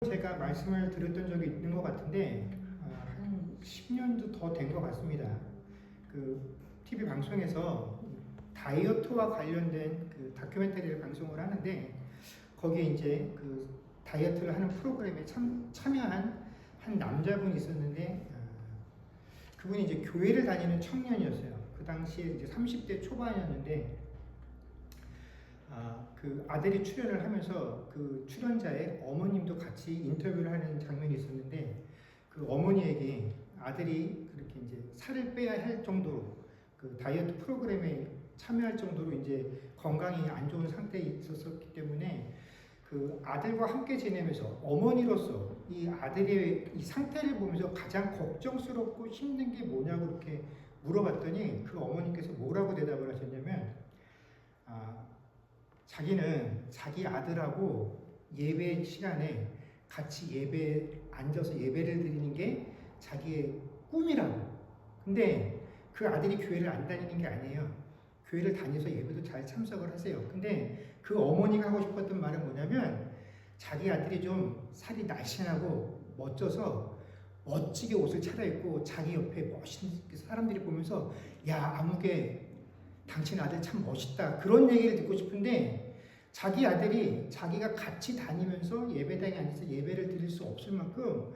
제가 말씀을 드렸던 적이 있는 것 같은데 한 10년도 더 된 것 같습니다. 그 TV 방송에서 다이어트와 관련된 그 다큐멘터리를 방송을 하는데 거기에 이제 그 다이어트를 하는 프로그램에 참여한 한 남자분이 있었는데 그분이 이제 교회를 다니는 청년이었어요. 그 당시에 이제 30대 초반이었는데 그 아들이 출연을 하면서 그 출연자의 어머님도 같이 인터뷰를 하는 장면이 있었는데 그 어머니에게 아들이 그렇게 이제 살을 빼야 할 정도로 그 다이어트 프로그램에 참여할 정도로 이제 건강이 안 좋은 상태에 있었기 때문에 그 아들과 함께 지내면서 어머니로서 이 아들의 이 상태를 보면서 가장 걱정스럽고 힘든 게 뭐냐고 이렇게 물어봤더니 그 어머니께서 뭐라고 대답을 하셨냐면 자기는 자기 아들하고 예배 시간에 같이 앉아서 예배를 드리는 게 자기의 꿈이라고. 근데 그 아들이 교회를 안 다니는 게 아니에요. 교회를 다녀서 예배도 잘 참석을 하세요. 근데 그 어머니가 하고 싶었던 말은 뭐냐면 자기 아들이 좀 살이 날씬하고 멋져서 멋지게 옷을 차려입고 자기 옆에 멋있는 사람들이 보면서 야 아무개 당신 아들 참 멋있다 그런 얘기를 듣고 싶은데 자기 아들이 자기가 같이 다니면서 예배당에 앉아서 예배를 드릴 수 없을 만큼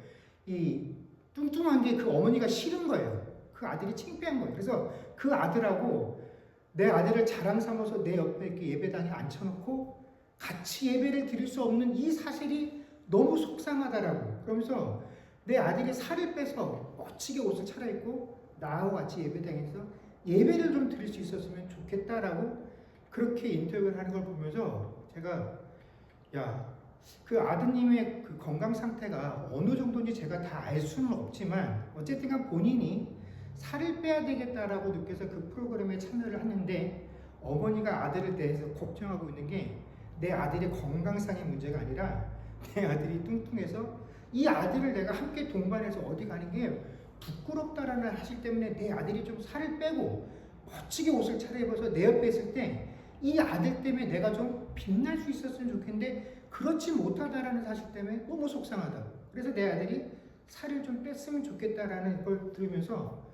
이 뚱뚱한 게 그 어머니가 싫은 거예요. 그 아들이 창피한 거예요. 그래서 그 아들하고 내 아들을 자랑 삼아서 내 옆에 이렇게 예배당에 앉혀놓고 같이 예배를 드릴 수 없는 이 사실이 너무 속상하다라고. 그러면서 내 아들이 살을 빼서 멋지게 옷을 차려입고 나하고 같이 예배당에서 예배를 좀 드릴 수 있었으면 좋겠다라고 그렇게 인터뷰를 하는 걸 보면서 제가 그 아드님의 그 건강 상태가 어느 정도인지 제가 다 알 수는 없지만 어쨌든 간 본인이 살을 빼야 되겠다라고 느껴서 그 프로그램에 참여를 하는데 어머니가 아들에 대해서 걱정하고 있는 게 내 아들의 건강상의 문제가 아니라 내 아들이 뚱뚱해서 이 아들을 내가 함께 동반해서 어디 가는 게 부끄럽다라는 사실 때문에 내 아들이 좀 살을 빼고 멋지게 옷을 차려입어서 내 옆에 있을 때 이 아들 때문에 내가 좀 빛날 수 있었으면 좋겠는데 그렇지 못하다라는 사실 때문에 너무 속상하다. 그래서 내 아들이 살을 좀 뺐으면 좋겠다라는 걸 들으면서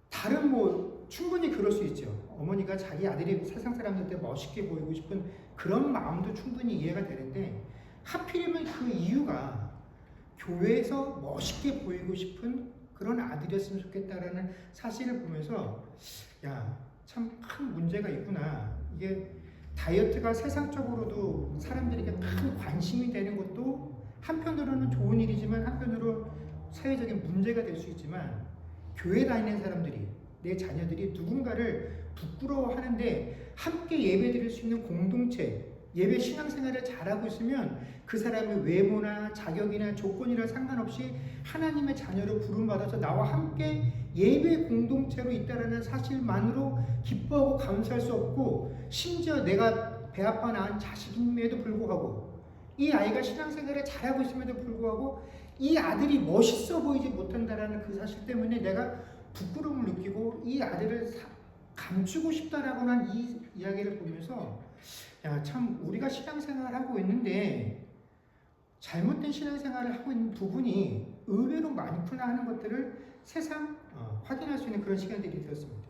다른 충분히 그럴 수 있죠. 어머니가 자기 아들이 세상 사람들한테 멋있게 보이고 싶은 그런 마음도 충분히 이해가 되는데 하필이면 그 이유가 교회에서 멋있게 보이고 싶은 그런 아들이었으면 좋겠다라는 사실을 보면서 참 큰 문제가 있구나. 이게 다이어트가 세상적으로도 사람들에게 큰 관심이 되는 것도 한편으로는 좋은 일이지만 한편으로 사회적인 문제가 될 수 있지만 교회 다니는 사람들이 내 자녀들이 누군가를 부끄러워하는데 함께 예배 드릴 수 있는 공동체 예배 신앙생활을 잘하고 있으면 그 사람의 외모나 자격이나 조건이나 상관없이 하나님의 자녀로 부름받아서 나와 함께 예배 공동체로 있다는 사실만으로 기뻐하고 감사할 수 없고 심지어 내가 배 아파 낳은 자식임에도 불구하고 이 아이가 신앙생활을 잘하고 있음에도 불구하고 이 아들이 멋있어 보이지 못한다는 그 사실 때문에 내가 부끄러움을 느끼고 이 아들을 감추고 싶다라고 한 이 이야기를 보면서 참 우리가 신앙생활을 하고 있는데 잘못된 신앙생활을 하고 있는 부분이 의외로 많구나 하는 것들을 새삼 확인할 수 있는 그런 시간들이 되었습니다.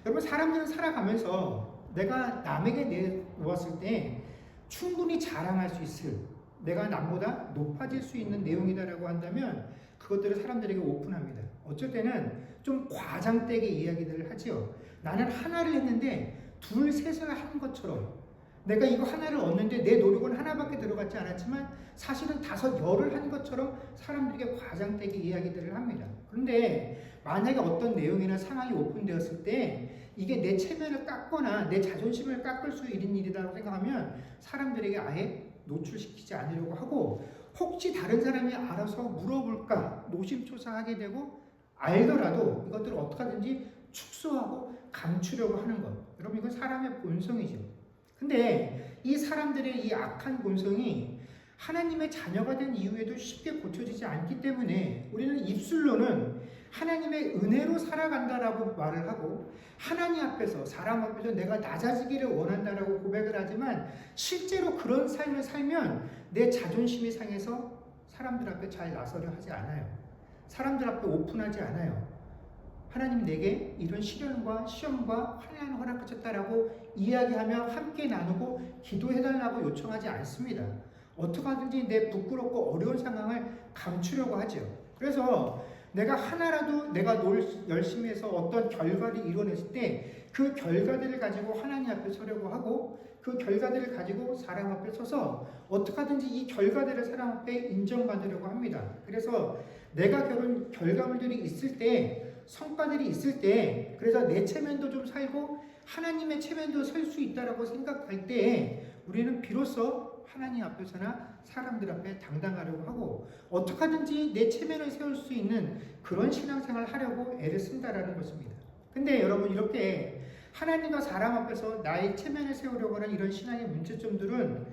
여러분 사람들은 살아가면서 내가 남에게 내놓았을 때 충분히 자랑할 수 있을 내가 남보다 높아질 수 있는 내용이다라고 한다면 그것들을 사람들에게 오픈합니다. 어쩔 때는 좀 과장되게 이야기들을 하지요. 나는 하나를 했는데 둘, 셋을 한 것처럼 내가 이거 하나를 얻는데 내 노력은 하나밖에 들어갔지 않았지만 사실은 5, 10을 한 것처럼 사람들에게 과장되게 이야기들을 합니다. 그런데 만약에 어떤 내용이나 상황이 오픈되었을 때 이게 내 체면을 깎거나 내 자존심을 깎을 수 있는 일이라고 생각하면 사람들에게 아예 노출시키지 않으려고 하고 혹시 다른 사람이 알아서 물어볼까 노심초사하게 되고 알더라도 이것들을 어떻게 하든지 축소하고 감추려고 하는 것. 여러분 이건 사람의 본성이죠. 근데 이 사람들의 이 악한 본성이 하나님의 자녀가 된 이후에도 쉽게 고쳐지지 않기 때문에 우리는 입술로는 하나님의 은혜로 살아간다라고 말을 하고 하나님 앞에서 사람 앞에서 내가 낮아지기를 원한다라고 고백을 하지만 실제로 그런 삶을 살면 내 자존심이 상해서 사람들 앞에 잘 나서려 하지 않아요. 사람들 앞에 오픈하지 않아요. 하나님 내게 이런 시련과 시험과 환난을 허락하셨다라고 이야기하며 함께 나누고 기도해달라고 요청하지 않습니다. 어떻게 하든지 내 부끄럽고 어려운 상황을 감추려고 하죠. 그래서 내가 하나라도 내가 열심히 해서 어떤 결과를 이뤄냈을 때 그 결과들을 가지고 하나님 앞에 서려고 하고 그 결과들을 가지고 사람 앞에 서서 어떻게 하든지 이 결과들을 사람 앞에 인정받으려고 합니다. 그래서 내가 결과물들이 있을 때 성과들이 있을 때 그래서 내 체면도 좀 살고 하나님의 체면도 설 수 있다라고 생각할 때 우리는 비로소 하나님 앞에서나 사람들 앞에 당당하려고 하고 어떻게 하든지 내 체면을 세울 수 있는 그런 신앙생활을 하려고 애를 쓴다라는 것입니다. 근데 여러분 이렇게 하나님과 사람 앞에서 나의 체면을 세우려고 하는 이런 신앙의 문제점들은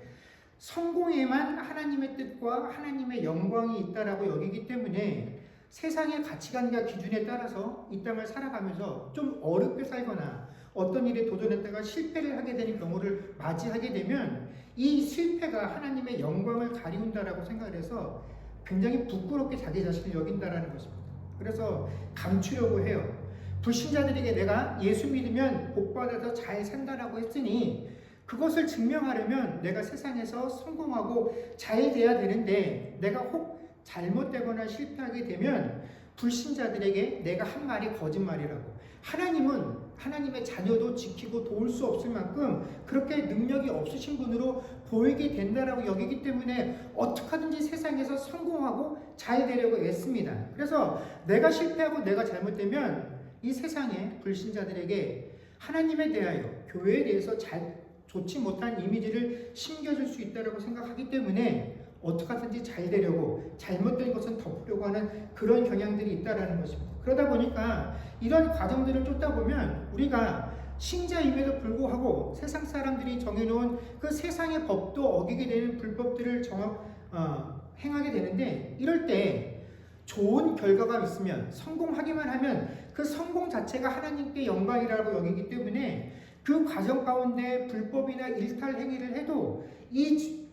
성공에만 하나님의 뜻과 하나님의 영광이 있다라고 여기기 때문에 세상의 가치관과 기준에 따라서 이 땅을 살아가면서 좀 어렵게 살거나 어떤 일에 도전했다가 실패를 하게 되는 경우를 맞이하게 되면 이 실패가 하나님의 영광을 가리운다라고 생각을 해서 굉장히 부끄럽게 자기 자신을 여긴다라는 것입니다. 그래서 감추려고 해요. 불신자들에게 내가 예수 믿으면 복받아서 잘 산다라고 했으니 그것을 증명하려면 내가 세상에서 성공하고 잘 돼야 되는데 내가 혹 잘못되거나 실패하게 되면 불신자들에게 내가 한 말이 거짓말이라고 하나님은 하나님의 자녀도 지키고 도울 수 없을 만큼 그렇게 능력이 없으신 분으로 보이게 된다라고 여기기 때문에 어떻게 하든지 세상에서 성공하고 잘 되려고 애씁니다. 그래서 내가 실패하고 내가 잘못되면 이 세상의 불신자들에게 하나님에 대하여 교회에 대해서 좋지 못한 이미지를 심겨줄 수 있다고 생각하기 때문에 어떻게 하든지 잘 되려고 잘못된 것은 덮으려고 하는 그런 경향들이 있다는 것입니다. 그러다 보니까 이런 과정들을 쫓다 보면 우리가 신자임에도 불구하고 세상 사람들이 정해놓은 그 세상의 법도 어기게 되는 불법들을 행하게 되는데 이럴 때 좋은 결과가 있으면 성공하기만 하면 그 성공 자체가 하나님께 영광이라고 여기기 때문에 그 과정 가운데 불법이나 일탈 행위를 해도 이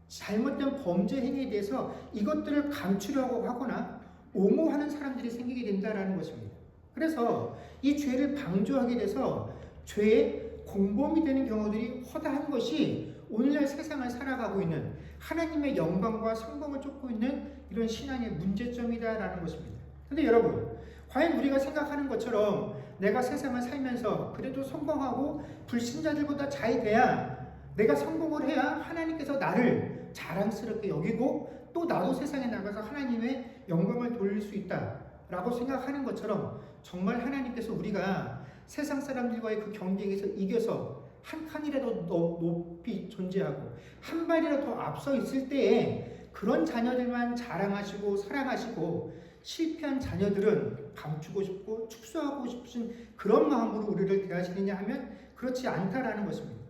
잘못된 범죄 행위에 대해서 이것들을 감추려고 하거나 옹호하는 사람들이 생기게 된다는 것입니다. 그래서 이 죄를 방조하게 돼서 죄의 공범이 되는 경우들이 허다한 것이 오늘날 세상을 살아가고 있는 하나님의 영광과 성공을 쫓고 있는 이런 신앙의 문제점이다라는 것입니다. 근데 여러분, 과연 우리가 생각하는 것처럼 내가 세상을 살면서 그래도 성공하고 불신자들보다 잘 돼야 내가 성공을 해야 하나님께서 나를 자랑스럽게 여기고 또 나도 세상에 나가서 하나님의 영광을 돌릴 수 있다라고 생각하는 것처럼 정말 하나님께서 우리가 세상 사람들과의 그 경쟁에서 이겨서 한 칸이라도 더 높이 존재하고 한 발이라도 더 앞서 있을 때에 그런 자녀들만 자랑하시고 사랑하시고 실패한 자녀들은 감추고 싶고 축소하고 싶으신 그런 마음으로 우리를 대하시느냐 하면 그렇지 않다라는 것입니다.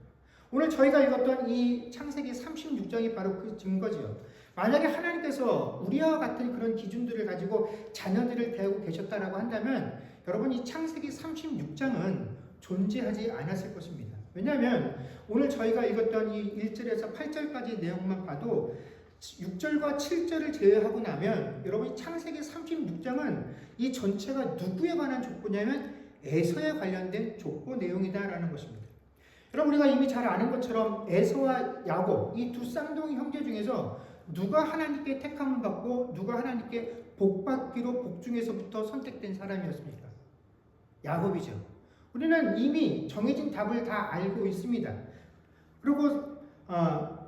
오늘 저희가 읽었던 이 창세기 36장이 바로 그 증거지요. 만약에 하나님께서 우리와 같은 그런 기준들을 가지고 자녀들을 대하고 계셨다라고 한다면 여러분 이 창세기 36장은 존재하지 않았을 것입니다. 왜냐하면 오늘 저희가 읽었던 이 1절에서 8절까지 내용만 봐도 6절과 7절을 제외하고 나면 여러분 창세기 36장은 이 전체가 누구에 관한 족보냐면 에서에 관련된 족보 내용이다라는 것입니다. 여러분 우리가 이미 잘 아는 것처럼 에서와 야곱 이 두 쌍둥이 형제 중에서 누가 하나님께 택함을 받고 누가 하나님께 복받기로 복중에서부터 선택된 사람이었습니까? 야곱이죠. 우리는 이미 정해진 답을 다 알고 있습니다. 그리고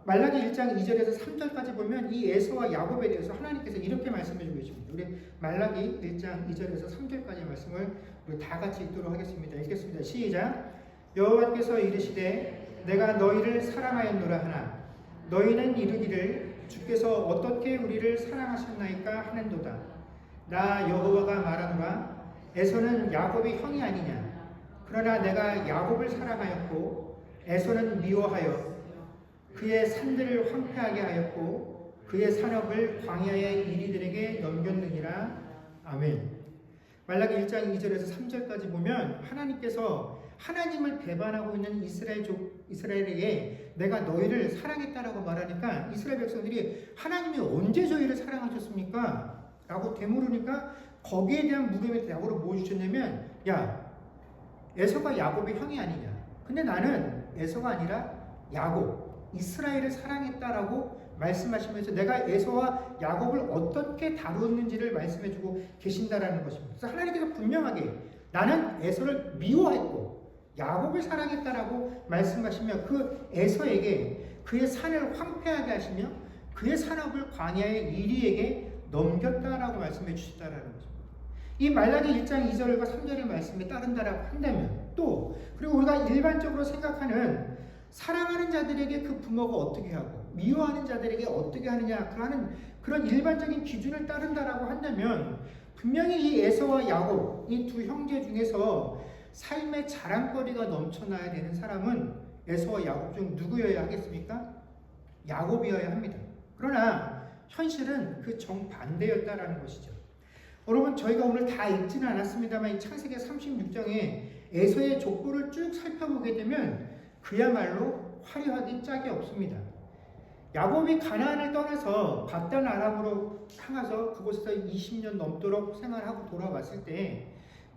말라기 1장 2절에서 3절까지 보면 이 에서와 야곱에 대해서 하나님께서 이렇게 말씀해 주고 계십니다. 우리 말라기 1장 2절에서 3절까지 말씀을 우리 다 같이 읽도록 하겠습니다. 읽겠습니다. 시작. 여호와께서 이르시되 내가 너희를 사랑하였노라 하나 너희는 이르기를 주께서 어떻게 우리를 사랑하셨나이까 하는도다. 나 여호와가 말하노라 에서는 야곱의 형이 아니냐. 그러나 내가 야곱을 사랑하였고 에서는 미워하여 그의 산들을 황폐하게 하였고 그의 산업을 광야의 이리들에게 넘겼느니라. 아멘. 말라기 1장 2절에서 3절까지 보면 하나님께서 하나님을 배반하고 있는 이스라엘에게 내가 너희를 사랑했다라고 말하니까 이스라엘 백성들이 하나님이 언제 저희를 사랑하셨습니까? 라고 되물으니까 거기에 대한 물음에 대답으로 뭐 주셨냐면 야, 에서가 야곱의 형이 아니냐. 근데 나는 에서가 아니라 야곱, 이스라엘을 사랑했다라고 말씀하시면서 내가 에서와 야곱을 어떻게 다루었는지를 말씀해주고 계신다라는 것입니다. 그래서 하나님께서 분명하게 나는 에서를 미워했고 야곱을 사랑했다라고 말씀하시며 그 에서에게 그의 산을 황폐하게 하시며 그의 산업을 광야의 이리에게 넘겼다라고 말씀해 주셨다라는 것입니다. 이 말라기 1장 2절과 3절의 말씀에 따른다라고 한다면 또 그리고 우리가 일반적으로 생각하는 사랑하는 자들에게 그 부모가 어떻게 하고 미워하는 자들에게 어떻게 하느냐 하는 그런 일반적인 기준을 따른다라고 한다면 분명히 이 에서와 야곱 이 두 형제 중에서 삶의 자랑거리가 넘쳐나야 되는 사람은 에서와 야곱 중 누구여야 하겠습니까? 야곱이어야 합니다. 그러나 현실은 그 정반대였다라는 것이죠. 여러분 저희가 오늘 다 읽지는 않았습니다만 이 창세기 36장에 에서의 족보를 쭉 살펴보게 되면 그야말로 화려하기 짝이 없습니다. 야곱이 가나안을 떠나서 밧단 아람으로 향해서 그곳에서 20년 넘도록 생활하고 돌아왔을 때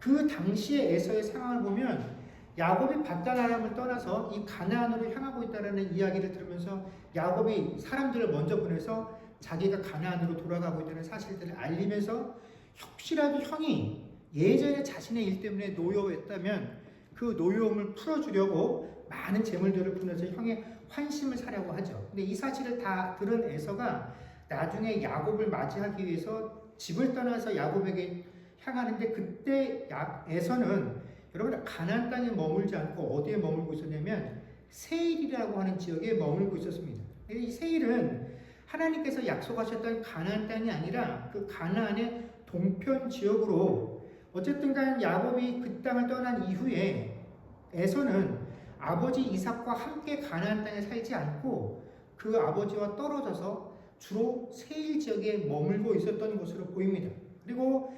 그 당시의 에서의 상황을 보면 야곱이 밧단 아람을 떠나서 이 가나안으로 향하고 있다는 이야기를 들으면서 야곱이 사람들을 먼저 보내서 자기가 가나안으로 돌아가고 있다는 사실들을 알리면서 혹시라도 형이 예전에 자신의 일 때문에 노여웠다면 그 노여움을 풀어주려고 많은 재물들을 보내서 형의 환심을 사려고 하죠. 근데 이 사실을 다 들은 에서가 나중에 야곱을 맞이하기 위해서 집을 떠나서 야곱에게 향하는데 그때 에서는 여러분 가나안 땅에 머물지 않고 어디에 머물고 있었냐면 세일이라고 하는 지역에 머물고 있었습니다. 이 세일은 하나님께서 약속하셨던 가나안 땅이 아니라 그 가나안의 동편 지역으로 어쨌든 간 야곱이 그 땅을 떠난 이후에 에서는 아버지 이삭과 함께 가나안 땅에 살지 않고 그 아버지와 떨어져서 주로 세일 지역에 머물고 있었던 것으로 보입니다. 그리고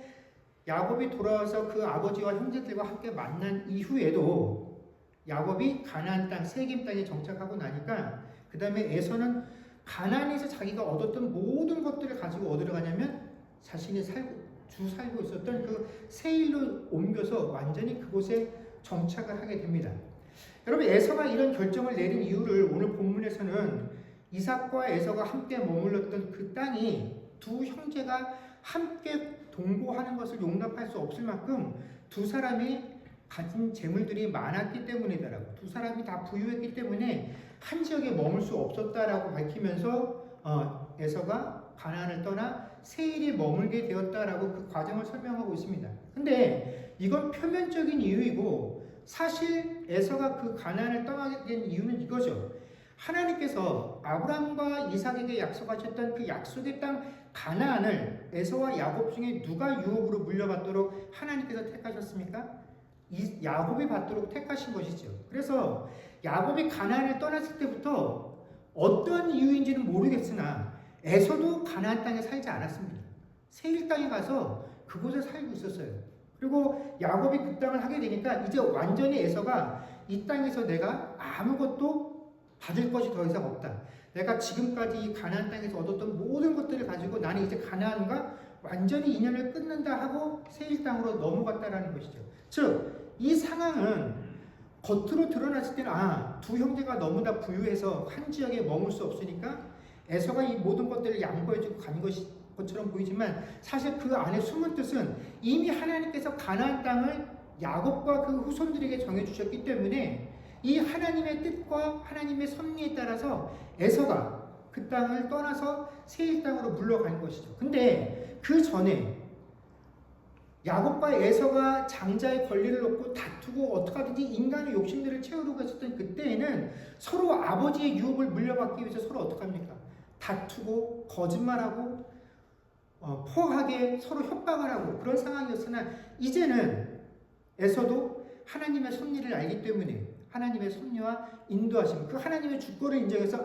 야곱이 돌아와서 그 아버지와 형제들과 함께 만난 이후에도 야곱이 가나안 땅 세겜 땅에 정착하고 나니까 그 다음에 에서는 가나안에서 자기가 얻었던 모든 것들을 가지고 어디로 가냐면 자신이 살고 있었던 그 세일로 옮겨서 완전히 그곳에 정착을 하게 됩니다. 여러분 에서가 이런 결정을 내린 이유를 오늘 본문에서는 이삭과 에서가 함께 머물렀던 그 땅이 두 형제가 함께 동거하는 것을 용납할 수 없을 만큼 두 사람이 가진 재물들이 많았기 때문이다라고 두 사람이 다 부유했기 때문에 한 지역에 머물 수 없었다라고 밝히면서 에서가 가나안을 떠나 세일에 머물게 되었다라고 그 과정을 설명하고 있습니다. 근데 이건 표면적인 이유이고 사실 에서가 그 가나안을 떠나게 된 이유는 이거죠. 하나님께서 아브라함과 이삭에게 약속하셨던 그 약속의 땅 가나안을 에서와 야곱 중에 누가 유업으로 물려받도록 하나님께서 택하셨습니까? 야곱이 받도록 택하신 것이죠. 그래서 야곱이 가나안을 떠났을 때부터 어떤 이유인지는 모르겠으나 에서도 가나안 땅에 살지 않았습니다. 세일 땅에 가서 그곳에 살고 있었어요. 그리고 야곱이 그 땅을 하게 되니까 이제 완전히 에서가 이 땅에서 내가 아무것도 받을 것이 더 이상 없다. 내가 지금까지 이 가나안 땅에서 얻었던 모든 것들을 가지고 나는 이제 가나안과 완전히 인연을 끊는다 하고 세일 땅으로 넘어갔다라는 것이죠. 즉, 이 상황은 겉으로 드러났을 때는 두 형제가 너무나 부유해서 한 지역에 머물 수 없으니까 에서가 이 모든 것들을 양보해주고 간 것처럼 보이지만 사실 그 안에 숨은 뜻은 이미 하나님께서 가나안 땅을 야곱과 그 후손들에게 정해주셨기 때문에 이 하나님의 뜻과 하나님의 섭리에 따라서 에서가 그 땅을 떠나서 세일 땅으로 물러간 것이죠. 근데 그 전에 야곱과 에서가 장자의 권리를 놓고 다투고 어떻게 하든지 인간의 욕심들을 채우려고 했었던 그때에는 서로 아버지의 유업을 물려받기 위해서 서로 어떻게 합니까? 다투고 거짓말하고 포하게 서로 협박을 하고 그런 상황이었으나 이제는 에서도 하나님의 섭리를 알기 때문에 하나님의 섭리와 인도하심, 그 하나님의 주권을 인정해서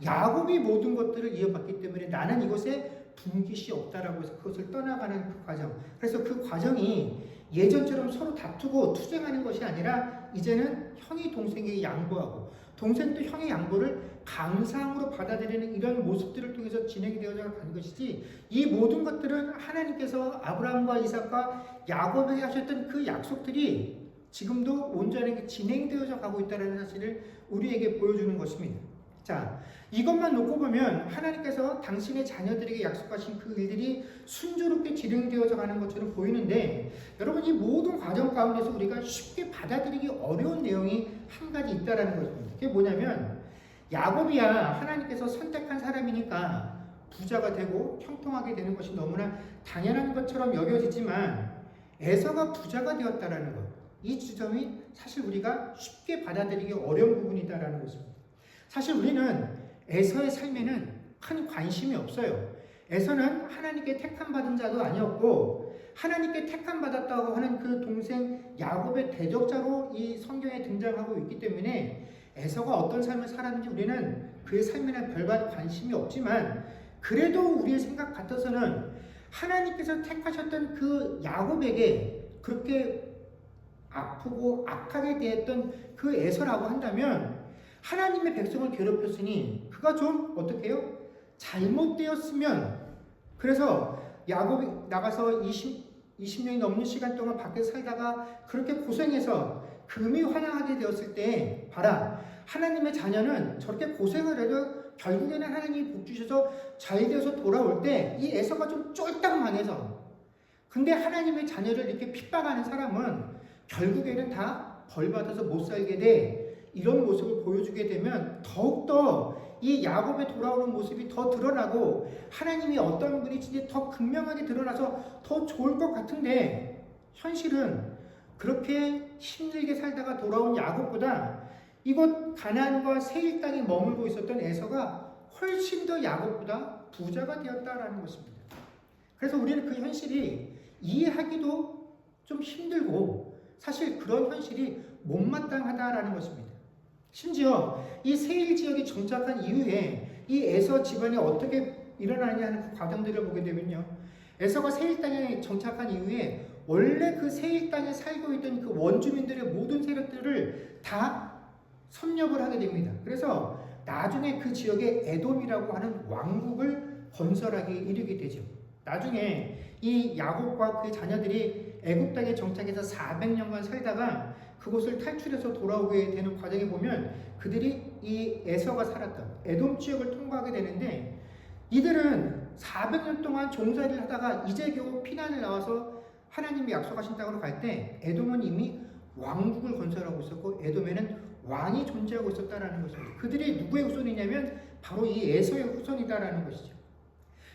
야곱이 모든 것들을 이어받기 때문에 나는 이곳에 분깃이 없다라고 해서 그것을 떠나가는 그 과정. 그래서 그 과정이 예전처럼 서로 다투고 투쟁하는 것이 아니라 이제는 형이 동생에게 양보하고 동생도 형의 양보를 감사함으로 받아들이는 이런 모습들을 통해서 진행이 되어져 가는 것이지, 이 모든 것들은 하나님께서 아브라함과 이삭과 야곱에게 하셨던 그 약속들이 지금도 온전하게 진행되어져 가고 있다는 사실을 우리에게 보여주는 것입니다. 자, 이것만 놓고 보면 하나님께서 당신의 자녀들에게 약속하신 그 일들이 순조롭게 진행되어져 가는 것처럼 보이는데, 여러분, 이 모든 과정 가운데서 우리가 쉽게 받아들이기 어려운 내용이 한 가지 있다는 것입니다. 그게 뭐냐면, 야곱이야 하나님께서 선택한 사람이니까 부자가 되고 형통하게 되는 것이 너무나 당연한 것처럼 여겨지지만, 에서가 부자가 되었다라는 것, 이 지점이 사실 우리가 쉽게 받아들이기 어려운 부분이다라는 것입니다. 사실 우리는 에서의 삶에는 큰 관심이 없어요. 에서는 하나님께 택함받은 자도 아니었고, 하나님께 택함받았다고 하는 그 동생 야곱의 대적자로 이 성경에 등장하고 있기 때문에 에서가 어떤 삶을 살았는지 우리는 그의 삶에는 별반 관심이 없지만, 그래도 우리의 생각 같아서는 하나님께서 택하셨던 그 야곱에게 그렇게 아프고 악하게 대했던 그 에서라고 한다면, 하나님의 백성을 괴롭혔으니 그가 좀 어떻게 해요? 잘못되었으면, 그래서 야곱이 나가서 20년이 넘는 시간 동안 밖에서 살다가 그렇게 고생해서 금이 환영하게 되었을 때, 봐라, 하나님의 자녀는 저렇게 고생을 해도 결국에는 하나님이 복 주셔서 잘 되어서 돌아올 때 이 에서가 좀 쫄딱 망해서, 근데 하나님의 자녀를 이렇게 핍박하는 사람은 결국에는 다 벌받아서 못 살게 돼. 이런 모습을 보여주게 되면 더욱더 이 야곱의 돌아오는 모습이 더 드러나고 하나님이 어떤 분이신지 더 극명하게 드러나서 더 좋을 것 같은데, 현실은 그렇게 힘들게 살다가 돌아온 야곱보다 이곳 가나안과 세일 땅에 머물고 있었던 에서가 훨씬 더 야곱보다 부자가 되었다라는 것입니다. 그래서 우리는 그 현실이 이해하기도 좀 힘들고, 사실 그런 현실이 못마땅하다라는 것입니다. 심지어 이 세일 지역에 정착한 이후에 이 에서 집안이 어떻게 일어나느냐 하는 그 과정들을 보게 되면요, 에서가 세일 땅에 정착한 이후에 원래 그 세일 땅에 살고 있던 그 원주민들의 모든 세력들을 다 섭렵을 하게 됩니다. 그래서 나중에 그 지역에 에돔이라고 하는 왕국을 건설하게 이르게 되죠. 나중에 이 야곱과 그의 자녀들이 애굽 땅에 정착해서 400년간 살다가 그곳을 탈출해서 돌아오게 되는 과정에 보면 그들이 이 에서가 살았던 에돔 지역을 통과하게 되는데, 이들은 400년 동안 종살이를 하다가 이제 겨우 피난을 나와서 하나님이 약속하신 땅으로 갈 때 에돔은 이미 왕국을 건설하고 있었고 에돔에는 왕이 존재하고 있었다라는 것입니다. 그들이 누구의 후손이냐면 바로 이 에서의 후손이다라는 것이죠.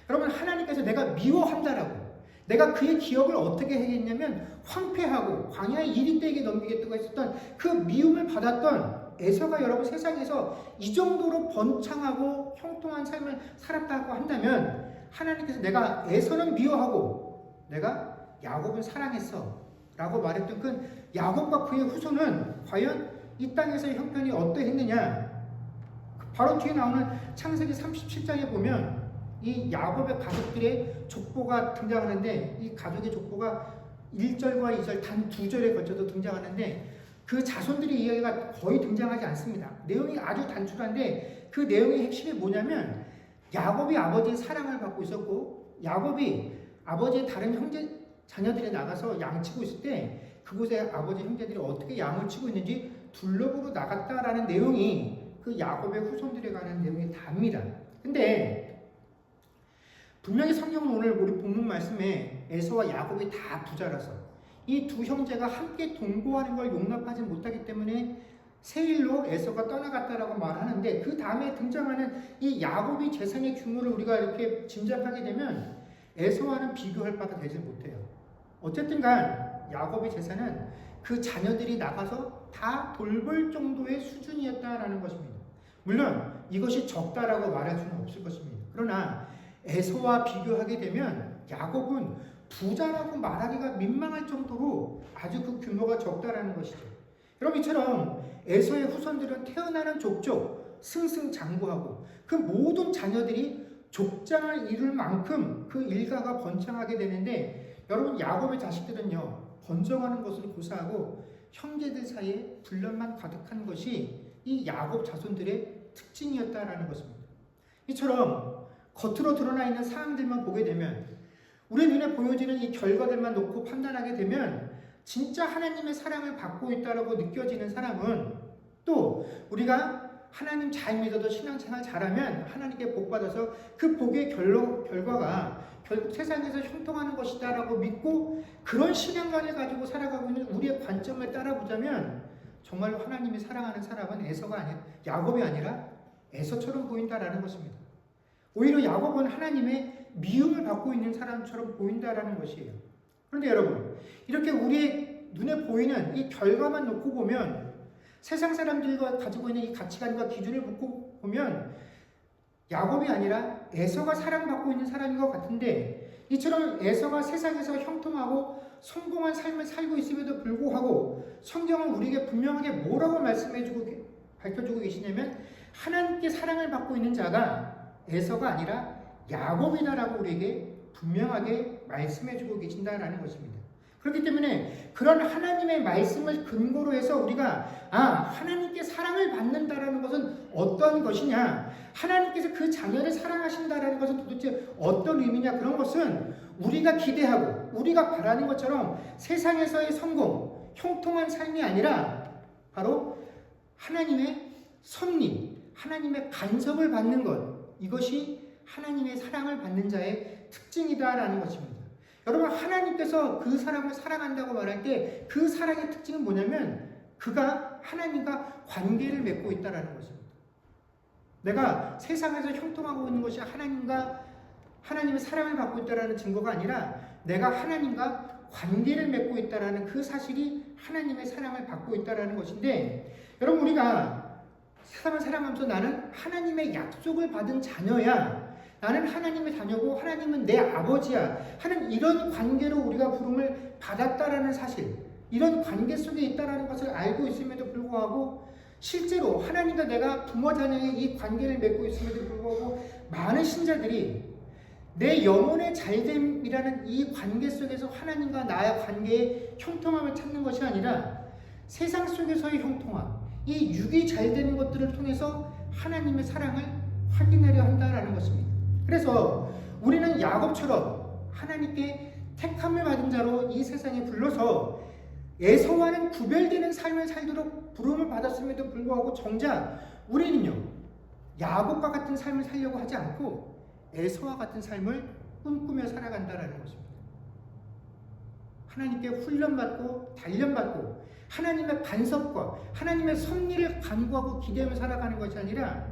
여러분, 하나님께서 내가 미워한다라고, 내가 그의 기억을 어떻게 하겠냐면 황폐하고 광야의 이리떼에게 넘기겠다고 했었던 그 미움을 받았던 에서가 여러분 세상에서 이 정도로 번창하고 형통한 삶을 살았다고 한다면, 하나님께서 내가 에서는 미워하고 내가 야곱은 사랑했어 라고 말했던 그 야곱과 그의 후손은 과연 이 땅에서의 형편이 어떠했느냐, 바로 뒤에 나오는 창세기 37장에 보면 이 야곱의 가족들의 족보가 등장하는데, 이 가족의 족보가 1절과 2절 단 2절에 걸쳐서 등장하는데 그 자손들의 이야기가 거의 등장하지 않습니다. 내용이 아주 단순한데 그 내용의 핵심이 뭐냐면, 야곱이 아버지의 사랑을 받고 있었고, 야곱이 아버지의 다른 형제 자녀들이 나가서 양치고 있을 때 그곳에 아버지 형제들이 어떻게 양을 치고 있는지 둘러보러 나갔다라는 내용이 그 야곱의 후손들에 관한 내용이 답니다. 근데 분명히 성경은 오늘 우리 본문 말씀에 에서와 야곱이 다 부자라서 이 두 형제가 함께 동거하는 걸 용납하지 못하기 때문에 세일로 에서가 떠나갔다라고 말하는데, 그 다음에 등장하는 이 야곱이 재산의 규모를 우리가 이렇게 짐작하게 되면 에서와는 비교할 바가 되지 못해요. 어쨌든 간 야곱의 재산은 그 자녀들이 나가서 다 돌볼 정도의 수준이었다라는 것입니다. 물론 이것이 적다라고 말할 수는 없을 것입니다. 그러나 에서와 비교하게 되면 야곱은 부자라고 말하기가 민망할 정도로 아주 그 규모가 적다라는 것이죠. 여러분, 이처럼 에서의 후손들은 태어나는 족족 승승장구하고 그 모든 자녀들이 족장을 이룰 만큼 그 일가가 번창하게 되는데, 여러분, 야곱의 자식들은요 번성하는 것을 고사하고 형제들 사이에 분란만 가득한 것이 이 야곱 자손들의 특징이었다라는 것입니다. 이처럼 겉으로 드러나 있는 사항들만 보게 되면 우리 눈에 보여지는 이 결과들만 놓고 판단하게 되면 진짜 하나님의 사랑을 받고 있다라고 느껴지는 사람은 또 우리가 하나님 잘 믿어도 신앙생활 잘하면 하나님께 복받아서 그 복의 결과가 결국 세상에서 형통하는 것이다라고 믿고 그런 신앙관을 가지고 살아가고 있는 우리의 관점을 따라보자면 정말로 하나님이 사랑하는 사람은 야곱이 아니라 에서처럼 보인다라는 것입니다. 오히려 야곱은 하나님의 미움을 받고 있는 사람처럼 보인다라는 것이에요. 그런데 여러분, 이렇게 우리의 눈에 보이는 이 결과만 놓고 보면 세상 사람들과 가지고 있는 이 가치관과 기준을 놓고 보면 야곱이 아니라 에서가 사랑받고 있는 사람인 것 같은데 이처럼 에서가 세상에서 형통하고 성공한 삶을 살고 있음에도 불구하고 성경은 우리에게 분명하게 뭐라고 밝혀주고 계시냐면 하나님께 사랑을 받고 있는 자가 에서가 아니라 야곱이다라고 우리에게 분명하게 말씀해주고 계신다라는 것입니다. 그렇기 때문에 그런 하나님의 말씀을 근거로 해서 우리가 하나님께 사랑을 받는다라는 것은 어떤 것이냐, 하나님께서 그 자녀를 사랑하신다라는 것은 도대체 어떤 의미냐, 그런 것은 우리가 기대하고 우리가 바라는 것처럼 세상에서의 성공, 형통한 삶이 아니라 바로 하나님의 섭리, 하나님의 간섭을 받는 것, 이것이 하나님의 사랑을 받는 자의 특징이다라는 것입니다. 여러분, 하나님께서 그 사람을 사랑한다고 말할 때 그 사랑의 특징은 뭐냐면 그가 하나님과 관계를 맺고 있다는 것입니다. 내가 세상에서 형통하고 있는 것이 하나님의 사랑을 받고 있다는 증거가 아니라 내가 하나님과 관계를 맺고 있다는 그 사실이 하나님의 사랑을 받고 있다는 것인데, 여러분, 우리가 세상을 사랑하면서 나는 하나님의 약속을 받은 자녀야, 나는 하나님의 자녀고 하나님은 내 아버지야 하는 이런 관계로 우리가 부름을 받았다라는 사실, 이런 관계 속에 있다라는 것을 알고 있음에도 불구하고 실제로 하나님과 내가 부모 자녀의 이 관계를 맺고 있음에도 불구하고 많은 신자들이 내 영혼의 잘됨이라는 이 관계 속에서 하나님과 나의 관계의 형통함을 찾는 것이 아니라 세상 속에서의 형통함, 이 육이 잘 되는 것들을 통해서 하나님의 사랑을 확인하려 한다라는 것입니다. 그래서 우리는 야곱처럼 하나님께 택함을 받은 자로 이 세상에 불러서 에서와는 구별되는 삶을 살도록 부름을 받았음에도 불구하고 정작 우리는요, 야곱과 같은 삶을 살려고 하지 않고 에서와 같은 삶을 꿈꾸며 살아간다라는 것입니다. 하나님께 훈련받고 단련받고 하나님의 간섭과 하나님의 섭리를 간구하고 기대하며 살아가는 것이 아니라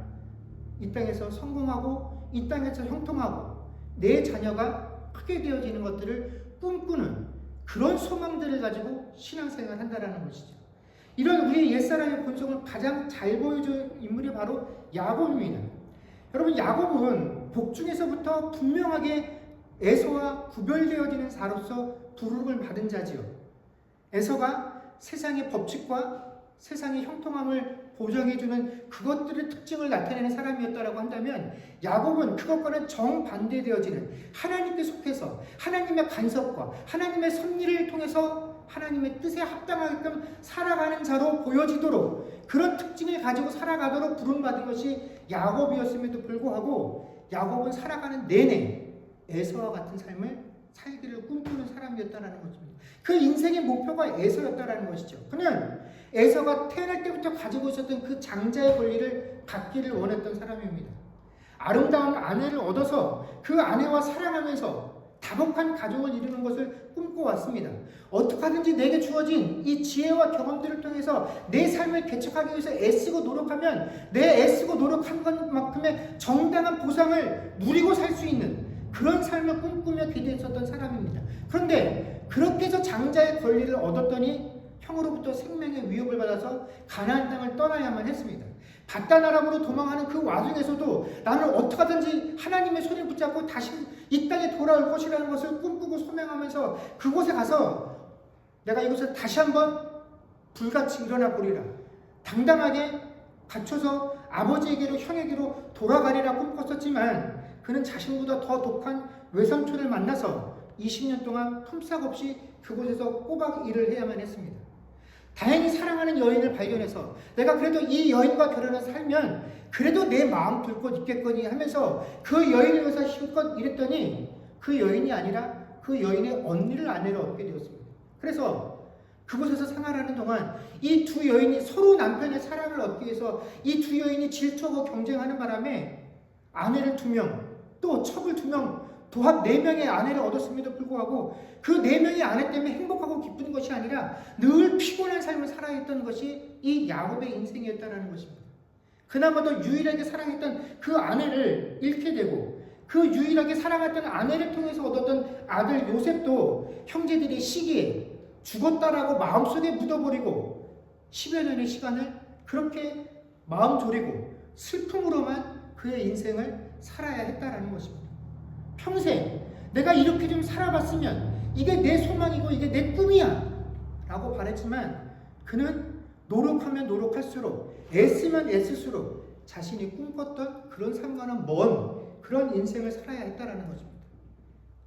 이 땅에서 성공하고 이 땅에서 형통하고 내 자녀가 크게 되어지는 것들을 꿈꾸는 그런 소망들을 가지고 신앙생활을 한다는 것이죠. 이런 우리의 옛사람의 본성을 가장 잘 보여준 인물이 바로 야곱입니다. 여러분, 야곱은 복중에서부터 분명하게 에서와 구별되어지는 자로서 부름을 받은 자지요. 에서가 세상의 법칙과 세상의 형통함을 보장해주는 그것들의 특징을 나타내는 사람이었다고 한다면 야곱은 그것과는 정반대되어지는 하나님께 속해서 하나님의 간섭과 하나님의 섭리를 통해서 하나님의 뜻에 합당하게끔 살아가는 자로 보여지도록 그런 특징을 가지고 살아가도록 부름받은 것이 야곱이었음에도 불구하고 야곱은 살아가는 내내 에서와 같은 삶을 살기를 꿈꾸는 사람이었다는 것입니다. 그 인생의 목표가 에서였다는 것이죠. 그는 에서가 태어날 때부터 가지고 있었던 그 장자의 권리를 갖기를 원했던 사람입니다. 아름다운 아내를 얻어서 그 아내와 사랑하면서 다복한 가정을 이루는 것을 꿈꿔왔습니다. 어떻게 하든지 내게 주어진 이 지혜와 경험들을 통해서 내 삶을 개척하기 위해서 애쓰고 노력하면 내 애쓰고 노력한 것만큼의 정당한 보상을 누리고 살 수 있는 그런 삶을 꿈꾸며 기대했었던 사람입니다. 그런데 그렇게 해서 장자의 권리를 얻었더니 형으로부터 생명의 위협을 받아서 가나안 땅을 떠나야만 했습니다. 바단 아람으로 도망하는 그 와중에서도 나는 어떻게 하든지 하나님의 손을 붙잡고 다시 이 땅에 돌아올 것이라는 것을 꿈꾸고 소명하면서 그곳에 가서 내가 이곳에 다시 한번 불같이 일어나 보리라, 당당하게 갖춰서 아버지에게로 형에게로 돌아가리라 꿈꿨었지만 그는 자신보다 더 독한 외삼촌을 만나서 20년 동안 품삯 없이 그곳에서 꼬박 일을 해야만 했습니다. 다행히 사랑하는 여인을 발견해서 내가 그래도 이 여인과 결혼해서 살면 그래도 내 마음 둘 곳 있겠거니 하면서 그 여인을 위해서 힘껏 일했더니 그 여인이 아니라 그 여인의 언니를 아내로 얻게 되었습니다. 그래서 그곳에서 생활하는 동안 이 두 여인이 서로 남편의 사랑을 얻기 위해서 이 두 여인이 질투하고 경쟁하는 바람에 아내를 2명, 또 첩을 2명, 도합 4명의 아내를 얻었음에도 불구하고 그 4명의 아내 때문에 행복하고 기쁜 것이 아니라 늘 피곤한 삶을 살아야 했던 것이 이 야곱의 인생이었다는 것입니다. 그나마도 유일하게 사랑했던 그 아내를 잃게 되고 그 유일하게 사랑했던 아내를 통해서 얻었던 아들 요셉도 형제들이 시기에 죽었다라고 마음속에 묻어버리고 10여 년의 시간을 그렇게 마음 졸이고 슬픔으로만 그의 인생을 살아야 했다라는 것입니다. 평생 내가 이렇게 좀 살아봤으면 이게 내 소망이고 이게 내 꿈이야 라고 바랬지만 그는 노력하면 노력할수록 애쓰면 애쓸수록 자신이 꿈꿨던 그런 삶과는 먼 그런 인생을 살아야 했다라는 것입니다.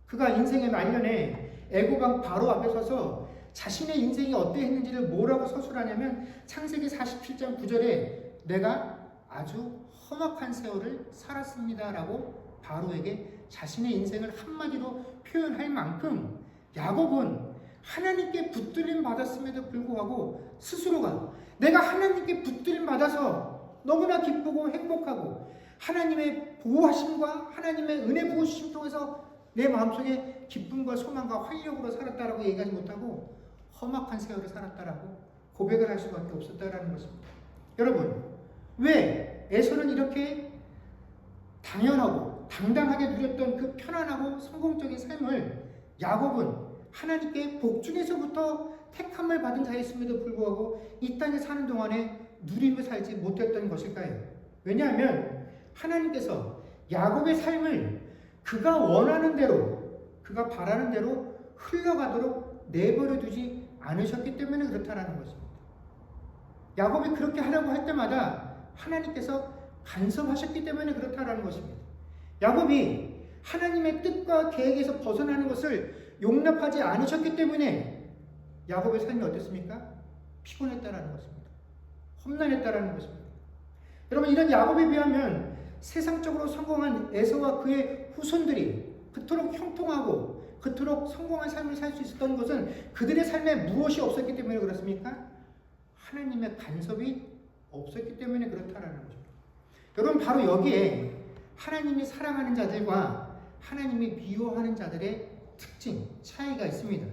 그가 인생의 말년에 애고방 바로 앞에 서서 자신의 인생이 어떠했는지를 뭐라고 서술하냐면 창세기 47장 9절에 내가 아주 험악한 세월을 살았습니다 라고 바로에게 자신의 인생을 한마디로 표현할 만큼 야곱은 하나님께 붙들림 받았음에도 불구하고 스스로가 내가 하나님께 붙들림 받아서 너무나 기쁘고 행복하고 하나님의 보호하심과 하나님의 은혜 부어주심 통해서 내 마음속에 기쁨과 소망과 활력으로 살았다라고 얘기하지 못하고 험악한 세월을 살았다라고 고백을 할 수밖에 없었다라는 것입니다. 여러분, 왜 에서는 이렇게 당연하고 당당하게 누렸던 그 편안하고 성공적인 삶을 야곱은 하나님께 복중에서부터 택함을 받은 자였음에도 불구하고 이 땅에 사는 동안에 누리며 살지 못했던 것일까요? 왜냐하면 하나님께서 야곱의 삶을 그가 원하는 대로 그가 바라는 대로 흘러가도록 내버려 두지 않으셨기 때문에 그렇다라는 것입니다. 야곱이 그렇게 하려고 할 때마다 하나님께서 간섭하셨기 때문에 그렇다라는 것입니다. 야곱이 하나님의 뜻과 계획에서 벗어나는 것을 용납하지 않으셨기 때문에 야곱의 삶이 어땠습니까? 피곤했다라는 것입니다. 험난했다라는 것입니다. 여러분, 이런 야곱에 비하면 세상적으로 성공한 에서와 그의 후손들이 그토록 형통하고 그토록 성공한 삶을 살 수 있었던 것은 그들의 삶에 무엇이 없었기 때문에 그렇습니까? 하나님의 간섭이 없었기 때문에 그렇다라는 거죠. 여러분, 바로 여기에 하나님이 사랑하는 자들과 하나님이 미워하는 자들의 특징, 차이가 있습니다.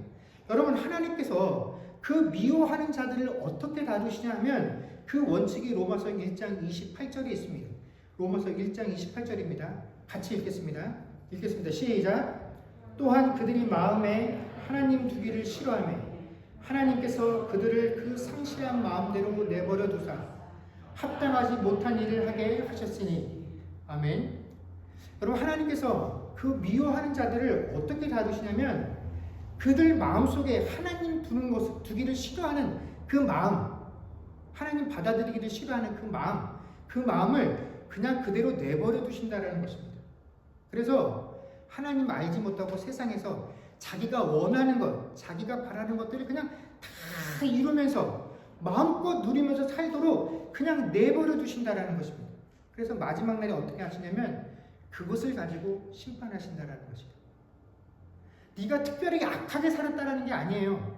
여러분, 하나님께서 그 미워하는 자들을 어떻게 다루시냐면 그 원칙이 로마서 1장 28절에 있습니다. 로마서 1장 28절입니다. 같이 읽겠습니다. 시작. 또한 그들이 마음에 하나님 두기를 싫어하며 하나님께서 그들을 그 상실한 마음대로 내버려 두사 합당하지 못한 일을 하게 하셨으니. 아멘. 여러분, 하나님께서 그 미워하는 자들을 어떻게 다루시냐면 그들 마음속에 하나님 두기를 싫어하는 그 마음, 하나님 받아들이기를 싫어하는 그 마음을 그냥 그대로 내버려 두신다는 것입니다. 그래서 하나님 알지 못하고 세상에서 자기가 원하는 것, 자기가 바라는 것들을 그냥 다 이루면서 마음껏 누리면서 살도록 그냥 내버려 두신다는 것입니다. 그래서 마지막 날에 어떻게 하시냐면 그것을 가지고 심판하신다는 것입니다. 네가 특별히 악하게 살았다는 게 아니에요.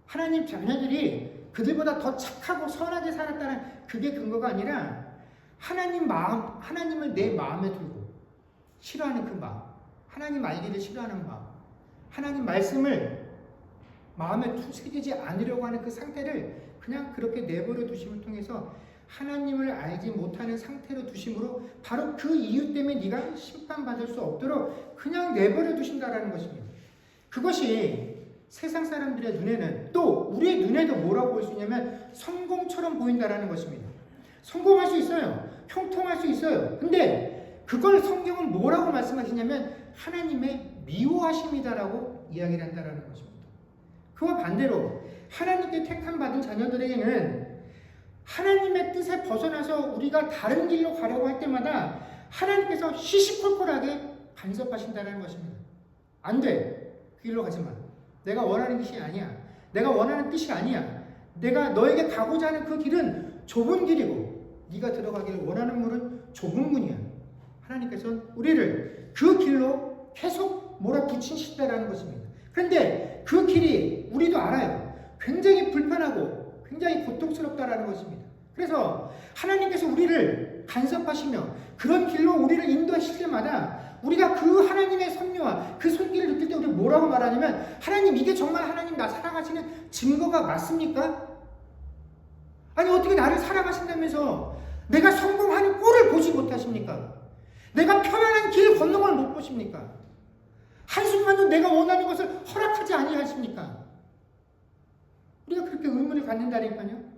하나님 자녀들이 그들보다 더 착하고 선하게 살았다는 그게 근거가 아니라 하나님을 내 마음에 두고 싫어하는 그 마음, 하나님 알기를 싫어하는 마음, 하나님 말씀을 마음에 새기지 않으려고 하는 그 상태를 그냥 그렇게 내버려 두심을 통해서 하나님을 알지 못하는 상태로 두심으로 바로 그 이유 때문에 네가 심판받을 수 없도록 그냥 내버려 두신다라는 것입니다. 그것이 세상 사람들의 눈에는 또 우리의 눈에도 뭐라고 볼 수 있냐면 성공처럼 보인다라는 것입니다. 성공할 수 있어요. 형통할 수 있어요. 근데 그걸 성경은 뭐라고 말씀하시냐면 하나님의 미워하심이다라고 이야기를 한다라는 것입니다. 그와 반대로 하나님께 택함 받은 자녀들에게는 하나님의 뜻에 벗어나서 우리가 다른 길로 가려고 할 때마다 하나님께서 시시콜콜하게 간섭하신다는 것입니다. 안 돼. 그 길로 가지 마. 내가 원하는 것이 아니야. 내가 원하는 뜻이 아니야. 내가 너에게 가고자 하는 그 길은 좁은 길이고 네가 들어가기를 원하는 문은 좁은 문이야. 하나님께서는 우리를 그 길로 계속 몰아붙이신다라는 것입니다. 그런데 그 길이 우리도 알아요. 굉장히 불편하고 굉장히 고통스럽다라는 것입니다. 그래서 하나님께서 우리를 간섭하시며 그런 길로 우리를 인도하실 때마다 우리가 그 하나님의 섭리와 그 손길을 느낄 때 우리 뭐라고 말하냐면, 하나님, 이게 정말 하나님 나 사랑하시는 증거가 맞습니까? 아니, 어떻게 나를 사랑하신다면서 내가 성공하는 꼴을 보지 못하십니까? 내가 편안한 길 건너걸 못 보십니까? 한순간도 내가 원하는 것을 허락하지 아니하십니까? 우리가 그렇게 의문을 갖는다니까요.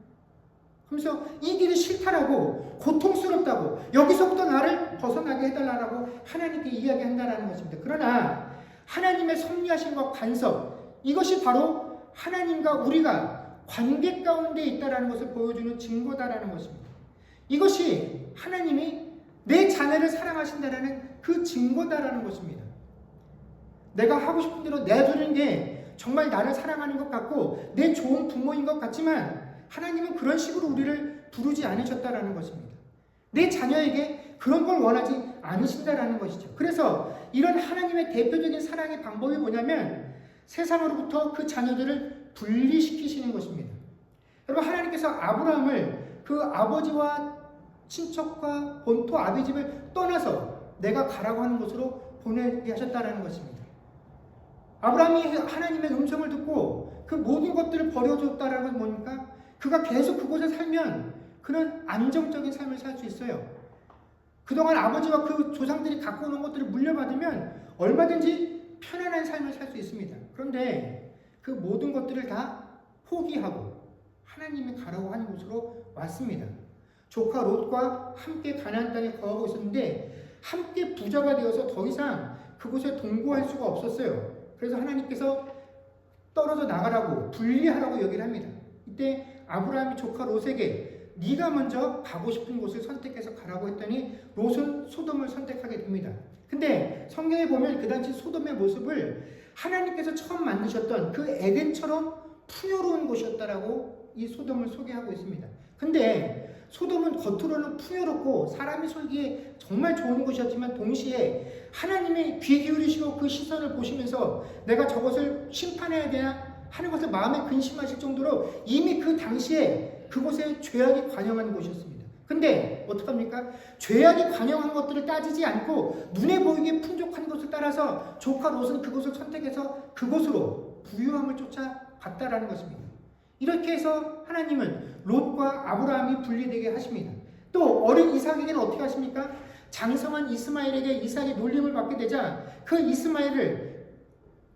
그래서 이 길이 싫다라고, 고통스럽다고, 여기서부터 나를 벗어나게 해달라고 하나님께 이야기한다라는 것입니다. 그러나 하나님의 섭리하심과 간섭, 이것이 바로 하나님과 우리가 관계 가운데 있다라는 것을 보여주는 증거다라는 것입니다. 이것이 하나님이 내 자녀를 사랑하신다라는 그 증거다라는 것입니다. 내가 하고 싶은 대로 내두는 게 정말 나를 사랑하는 것 같고 내 좋은 부모인 것 같지만 하나님은 그런 식으로 우리를 부르지 않으셨다라는 것입니다. 내 자녀에게 그런 걸 원하지 않으신다라는 것이죠. 그래서 이런 하나님의 대표적인 사랑의 방법이 뭐냐면 세상으로부터 그 자녀들을 분리시키시는 것입니다. 여러분, 하나님께서 아브라함을 그 아버지와 친척과 본토 아비 집을 떠나서 내가 가라고 하는 곳으로 보내게 하셨다라는 것입니다. 아브라함이 하나님의 음성을 듣고 그 모든 것들을 버려줬다라는 건 뭡니까? 그가 계속 그곳에 살면 그는 안정적인 삶을 살 수 있어요. 그동안 아버지와 그 조상들이 갖고 오는 것들을 물려받으면 얼마든지 편안한 삶을 살 수 있습니다. 그런데 그 모든 것들을 다 포기하고 하나님이 가라고 하는 곳으로 왔습니다. 조카 롯과 함께 가나안 땅에 거하고 있었는데 함께 부자가 되어서 더 이상 그곳에 동거할 수가 없었어요. 그래서 하나님께서 떨어져 나가라고, 분리하라고 얘기를 합니다. 이때 아브라함이 조카 롯에게 네가 먼저 가고 싶은 곳을 선택해서 가라고 했더니 롯은 소돔을 선택하게 됩니다. 근데 성경에 보면 그 당시 소돔의 모습을 하나님께서 처음 만드셨던 그 에덴처럼 풍요로운 곳이었다라고 이 소돔을 소개하고 있습니다. 근데 소돔은 겉으로는 풍요롭고 사람이 살기에 정말 좋은 곳이었지만 동시에 하나님의 귀 기울이시고 그 시선을 보시면서 내가 저것을 심판해야 되나 하는 것을 마음에 근심하실 정도로 이미 그 당시에 그곳에 죄악이 관영한 곳이었습니다. 근데 어떡합니까? 죄악이 관영한 것들을 따지지 않고 눈에 보이게 풍족한 것을 따라서 조카 롯은 그곳을 선택해서 그곳으로 부유함을 쫓아갔다라는 것입니다. 이렇게 해서 하나님은 롯과 아브라함이 분리되게 하십니다. 또 어린 이삭에게는 어떻게 하십니까? 장성한 이스마엘에게 이삭이 놀림을 받게 되자 그 이스마엘을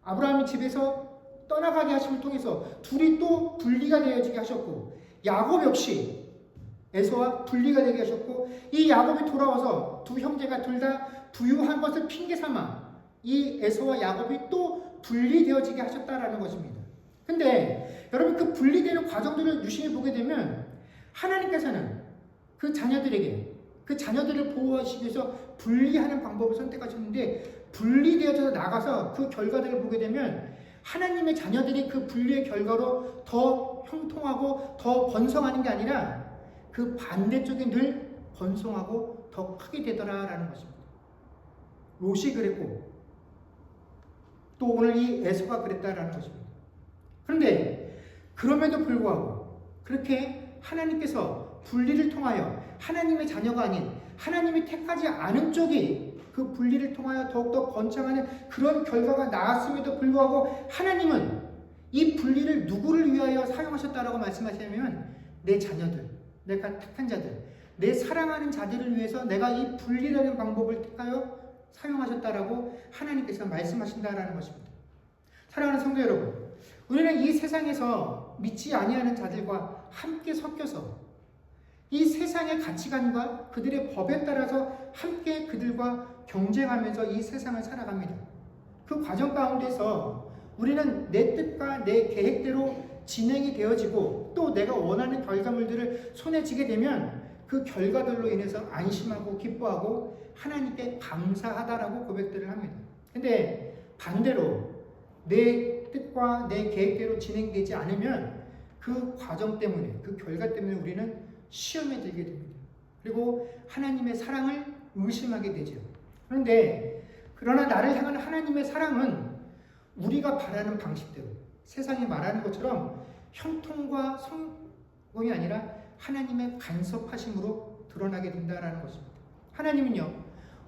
아브라함이 집에서 떠나가게 하심을 통해서 둘이 또 분리가 되어지게 하셨고, 야곱 역시 에서와 분리가 되게 하셨고, 이 야곱이 돌아와서 두 형제가 둘 다 부유한 것을 핑계 삼아 이 에서와 야곱이 또 분리되어지게 하셨다라는 것입니다. 근데 여러분, 그 분리되는 과정들을 유심히 보게 되면 하나님께서는 그 자녀들을 보호하시기 위해서 분리하는 방법을 선택하셨는데, 분리되어져서 나가서 그 결과들을 보게 되면 하나님의 자녀들이 그 분리의 결과로 더 형통하고 더 번성하는 게 아니라 그 반대쪽에 늘 번성하고 더 크게 되더라라는 것입니다. 롯이 그랬고 또 오늘 이 에서가 그랬다라는 것입니다. 그런데 그럼에도 불구하고 그렇게 하나님께서 분리를 통하여 하나님의 자녀가 아닌 하나님이 택하지 않은 쪽이 그 분리를 통하여 더욱더 번창하는 그런 결과가 나왔음에도 불구하고 하나님은 이 분리를 누구를 위하여 사용하셨다라고 말씀하시냐면 내 자녀들, 내가 택한 자들, 내 사랑하는 자들을 위해서 내가 이 분리라는 방법을 택하여 사용하셨다라고 하나님께서 말씀하신다라는 것입니다. 사랑하는 성도 여러분, 우리는 이 세상에서 믿지 아니하는 자들과 함께 섞여서 이 세상의 가치관과 그들의 법에 따라서 함께 그들과 경쟁하면서 이 세상을 살아갑니다. 그 과정 가운데서 우리는 내 뜻과 내 계획대로 진행이 되어지고 또 내가 원하는 결과물들을 손에 쥐게 되면 그 결과들로 인해서 안심하고 기뻐하고 하나님께 감사하다라고 고백들을 합니다. 근데 반대로 내 뜻과 내 계획대로 진행되지 않으면 그 과정 때문에, 그 결과 때문에 우리는 시험에 들게 됩니다. 그리고 하나님의 사랑을 의심하게 되죠. 그러나 나를 향한 하나님의 사랑은 우리가 바라는 방식대로, 세상이 말하는 것처럼 형통과 성공이 아니라 하나님의 간섭하심으로 드러나게 된다는 것입니다. 하나님은요,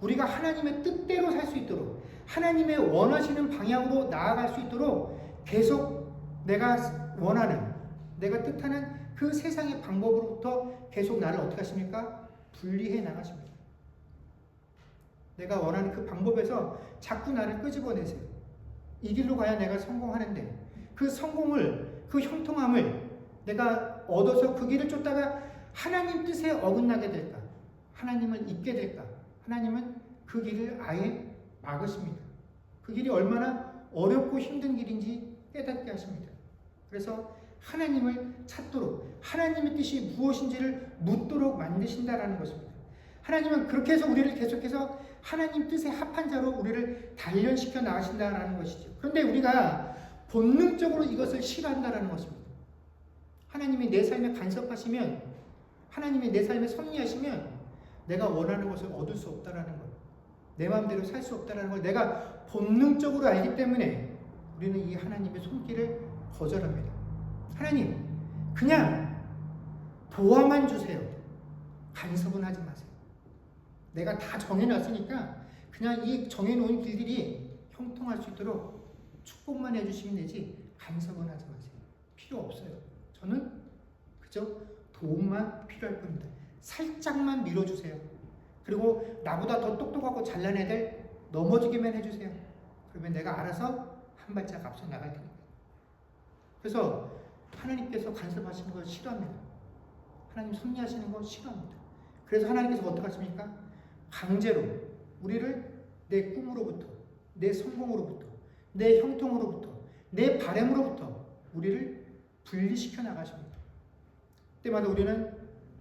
우리가 하나님의 뜻대로 살 수 있도록, 하나님의 원하시는 방향으로 나아갈 수 있도록 계속 내가 원하는, 내가 뜻하는 그 세상의 방법으로부터 계속 나를 어떻게 하십니까? 분리해 나가십니다. 내가 원하는 그 방법에서 자꾸 나를 끄집어내세요. 이 길로 가야 내가 성공하는데, 그 성공을, 그 형통함을 내가 얻어서 그 길을 쫓다가 하나님 뜻에 어긋나게 될까? 하나님을 잊게 될까? 하나님은 그 길을 아예 막으십니다. 그 길이 얼마나 어렵고 힘든 길인지 깨닫게 하십니다. 그래서 하나님을 찾도록, 하나님의 뜻이 무엇인지를 묻도록 만드신다라는 것입니다. 하나님은 그렇게 해서 우리를 계속해서 하나님 뜻에 합한 자로 우리를 단련시켜 나가신다라는 것이죠. 그런데 우리가 본능적으로 이것을 싫어한다라는 것입니다. 하나님이 내 삶에 간섭하시면, 하나님이 내 삶에 섭리하시면 내가 원하는 것을 얻을 수 없다라는 것, 내 마음대로 살 수 없다라는 걸 내가 본능적으로 알기 때문에 우리는 이 하나님의 손길을 거절합니다. 하나님, 그냥 도와만 주세요. 간섭은 하지 마세요. 내가 다 정해놨으니까 그냥 이 정해놓은 길들이 형통할 수 있도록 축복만 해주시면 되지 간섭은 하지 마세요. 필요 없어요. 저는 그저 도움만 필요할 뿐입니다. 살짝만 밀어주세요. 그리고 나보다 더 똑똑하고 잘난 애들 넘어지기만 해주세요. 그러면 내가 알아서 한 발짝 앞서 나갈 테니까. 그래서 하나님께서 간섭하시는 걸 싫어합니다. 하나님 섭리하시는 걸 싫어합니다. 그래서 하나님께서 어떻게 하십니까? 강제로 우리를 내 꿈으로부터, 내 성공으로부터, 내 형통으로부터, 내 바램으로부터 우리를 분리시켜 나가십니다. 그때마다 우리는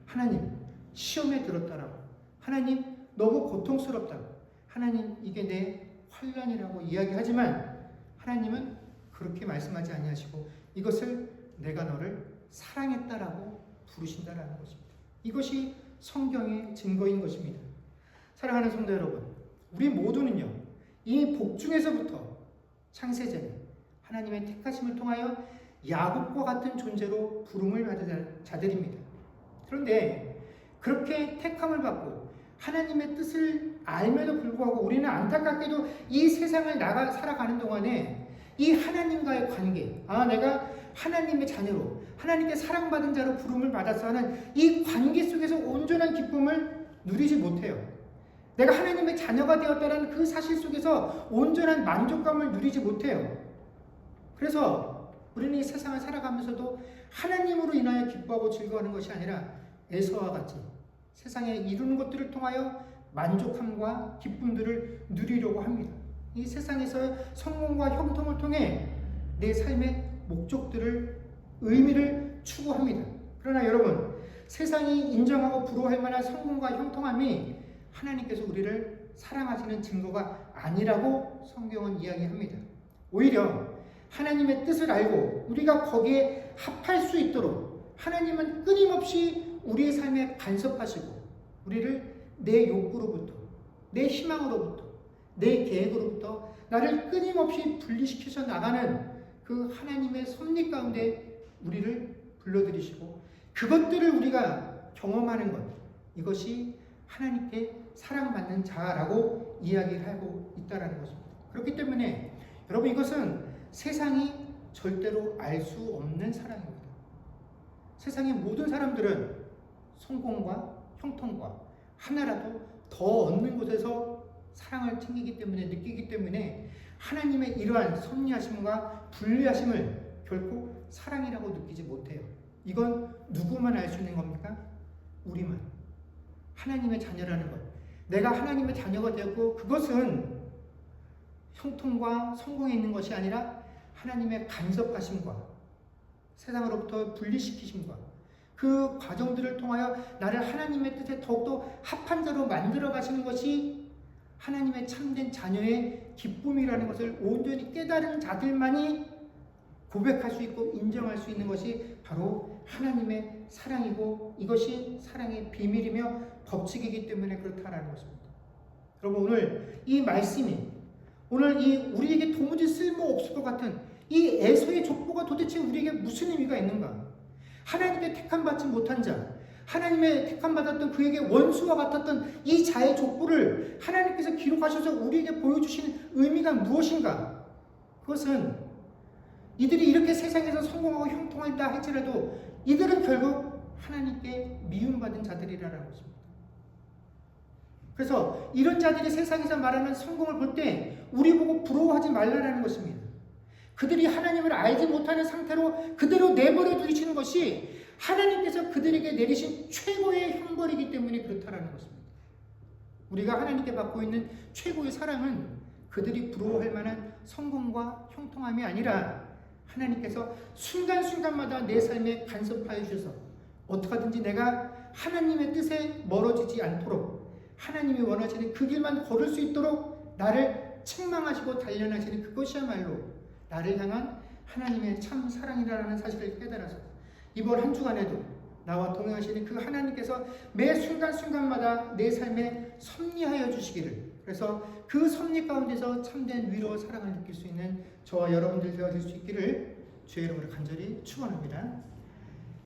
하나님 시험에 들었다라고, 하나님 너무 고통스럽다고, 하나님 이게 내 환난이라고 이야기하지만 하나님은 그렇게 말씀하지 아니하시고 이것을 내가 너를 사랑했다라고 부르신다라는 것입니다. 이것이 성경의 증거인 것입니다. 사랑하는 성도 여러분, 우리 모두는요, 이 복중에서부터 창세전에 하나님의 택하심을 통하여 야곱과 같은 존재로 부름을 받은 자들입니다. 그런데 그렇게 택함을 받고 하나님의 뜻을 알면도 불구하고 우리는 안타깝게도 이 세상을 살아가는 동안에 이 하나님과의 관계, 내가 하나님의 자녀로, 하나님께 사랑받은 자로 부름을 받아서 하는 이 관계 속에서 온전한 기쁨을 누리지 못해요. 내가 하나님의 자녀가 되었다는 그 사실 속에서 온전한 만족감을 누리지 못해요. 그래서 우리는 이 세상을 살아가면서도 하나님으로 인하여 기뻐하고 즐거워하는 것이 아니라 에서와 같이 세상에 이루는 것들을 통하여 만족함과 기쁨들을 누리려고 합니다. 이 세상에서 성공과 형통을 통해 내 삶의 목적들을, 의미를 추구합니다. 그러나 여러분, 세상이 인정하고 부러워할 만한 성공과 형통함이 하나님께서 우리를 사랑하시는 증거가 아니라고 성경은 이야기합니다. 오히려 하나님의 뜻을 알고 우리가 거기에 합할 수 있도록 하나님은 끊임없이 우리의 삶에 간섭하시고 우리를 내 욕구로부터, 내 희망으로부터, 내 계획으로부터 나를 끊임없이 분리시켜서 나가는 그 하나님의 섭리 가운데 우리를 불러들이시고 그것들을 우리가 경험하는 것, 이것이 하나님께 사랑받는 자라고 이야기를 하고 있다는 것입니다. 그렇기 때문에 여러분, 이것은 세상이 절대로 알 수 없는 사랑입니다. 세상의 모든 사람들은 성공과 형통과 하나라도 더 얻는 곳에서 사랑을 챙기기 때문에, 느끼기 때문에 하나님의 이러한 섭리하심과 분리하심을 결코 사랑이라고 느끼지 못해요. 이건 누구만 알 수 있는 겁니까? 우리만. 하나님의 자녀라는 것. 내가 하나님의 자녀가 되었고 그것은 형통과 성공에 있는 것이 아니라 하나님의 간섭하심과 세상으로부터 분리시키심과 그 과정들을 통하여 나를 하나님의 뜻에 더욱더 합한 자로 만들어 가시는 것이 하나님의 참된 자녀의 기쁨이라는 것을 온전히 깨달은 자들만이 고백할 수 있고 인정할 수 있는 것이 바로 하나님의 사랑이고 이것이 사랑의 비밀이며 법칙이기 때문에 그렇다라는 것입니다. 여러분 오늘 이 말씀이 오늘 이 우리에게 도무지 쓸모없을 것 같은 이 에서의 족보가 도대체 우리에게 무슨 의미가 있는가? 하나님께 택함받지 못한 자, 하나님의 택함받았던 그에게 원수와 같았던 이 자의 족보를 하나님께서 기록하셔서 우리에게 보여주시는 의미가 무엇인가? 그것은 이들이 이렇게 세상에서 성공하고 형통한다 할지라도 이들은 결국 하나님께 미움받은 자들이라는 것입니다. 그래서 이런 자들이 세상에서 말하는 성공을 볼 때 우리 보고 부러워하지 말라라는 것입니다. 그들이 하나님을 알지 못하는 상태로 그대로 내버려 두시는 것이 하나님께서 그들에게 내리신 최고의 형벌이기 때문에 그렇다라는 것입니다. 우리가 하나님께 받고 있는 최고의 사랑은 그들이 부러워할 만한 성공과 형통함이 아니라 하나님께서 순간순간마다 내 삶에 간섭하여 주셔서 어떻게든지 내가 하나님의 뜻에 멀어지지 않도록 하나님이 원하시는 그 길만 걸을 수 있도록 나를 책망하시고 단련하시는 그것이야말로 나를 향한 하나님의 참 사랑이라는 사실을 깨달아서 이번 한 주간에도 나와 동행하시는 그 하나님께서 매 순간순간마다 내 삶에 섭리하여 주시기를, 그래서 그 섭리 가운데서 참된 위로와 사랑을 느낄 수 있는 저와 여러분들 되어질 수 있기를 주의 이름으로 간절히 축원합니다.